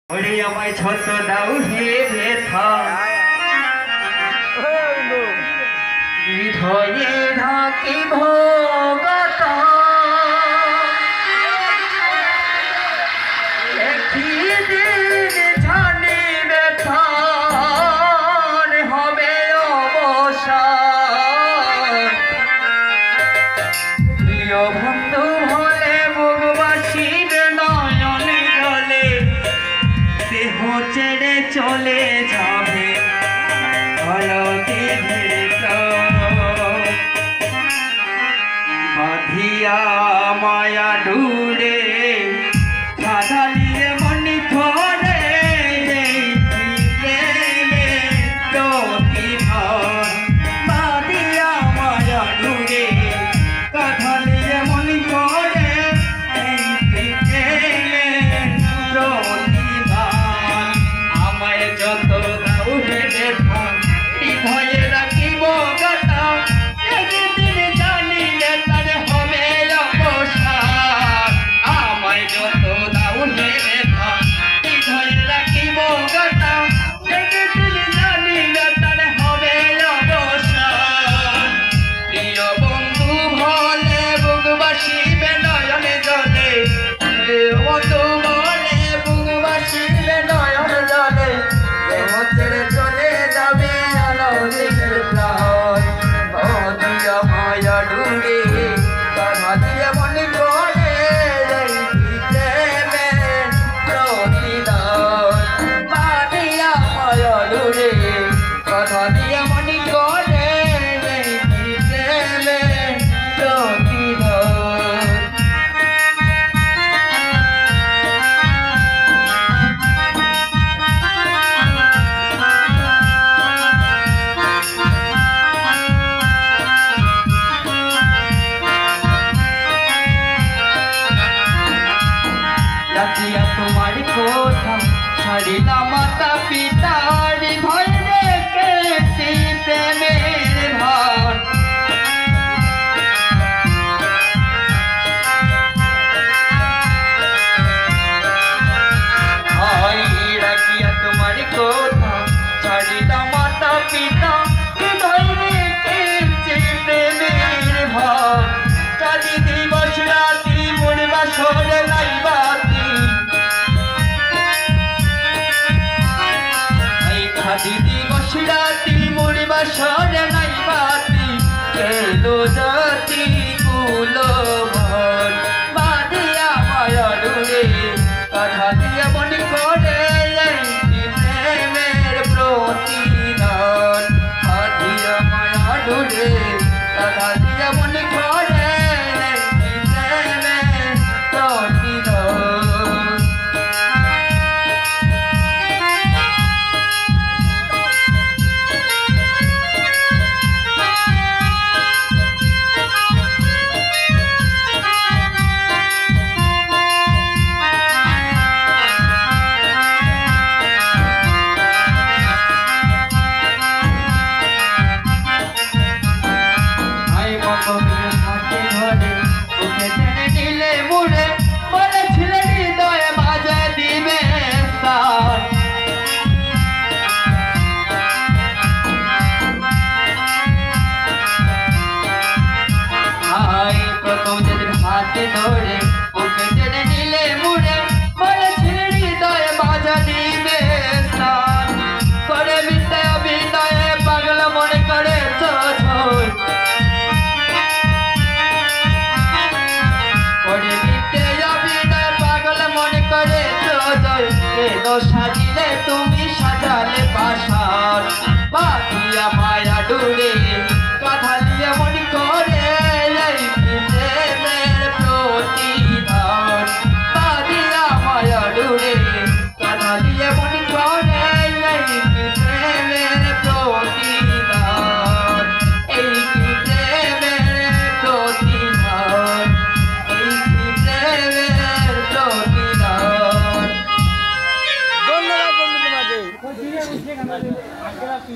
ওরে আমায় ছোট দাও হে ব্যথা হৃদয়ে ঢাকি ভোগত একদিন জানি ব্যথার হবে অবসান প্রিয় বন্ধু হলে মুখবাসীর নয়নে জলে দেহ ছেড়ে চলে যাবে আলোতে বাঁধিয়া মায়া ডুরে সাধালিয়ে মনি ধরে বাঁধিয়া মায়া ডুরে সাধালিয়ে মনি ধরে আমায় যত দাও হে ব্যথা হৃদয়ে রাখিব গাথা একদিন জানিলে তার হবে অবসান আমায় যত দাও হে ব্যথা হৃদয়ে রাখিব গাথা একদিন জানিলে তার হবে অবসান প্রিয় বন্ধু ভলে বুকবাসিবে নয়নে জলে প্রিয় বন্ধু ভলে বুকবাসিবে নয়নে জলে দেহ ছেড়ে চলে যাবে আলোতে বাঁধিয়া মায়া ডুরে বাঁধিয়া মনে করে বাঁধিয়া মায়া ডুরে বাঁধিয়া মনে করে তোমার কথা ছাড়িলা মাতা পিতার ভয় রেখেছি প্রেমের ভার রাখিয়া তোমার কথা ছাড়িলা মাতা পিতা ভয় রেখেছি প্রেমের ভার চালি দিবস রাতি মরবা সরে নাইবা দিদি বসরাতি মরিবা সরে নাই বাতি এলো জাতি কুলো ভর বাঁধিয়া মায়া ডুরে কথা দিয়ে মনে করে প্রেমের প্রতিদান বাঁধিয়া মায়া ডুরে কথা দিয়ে মনে করে প্রেমের প্রতিদান হাতে ধরে ওকে টেনে নিলে মুড়ে বলেছিলে হৃদয়ে বাজে দিবে সার প্রথম যেদিন হাতে ধরে ওকে টেনে নিলে মুড়ে বলেছিলে হৃদয়ে বাজা দিবে সার করে বিদ্যায় বিদ্যায় পাগল মনে করে ছোট পাগল মনে করে সাজিলে তুমি সাজালে পাশার বাঁধিয়া মায়া ডুরে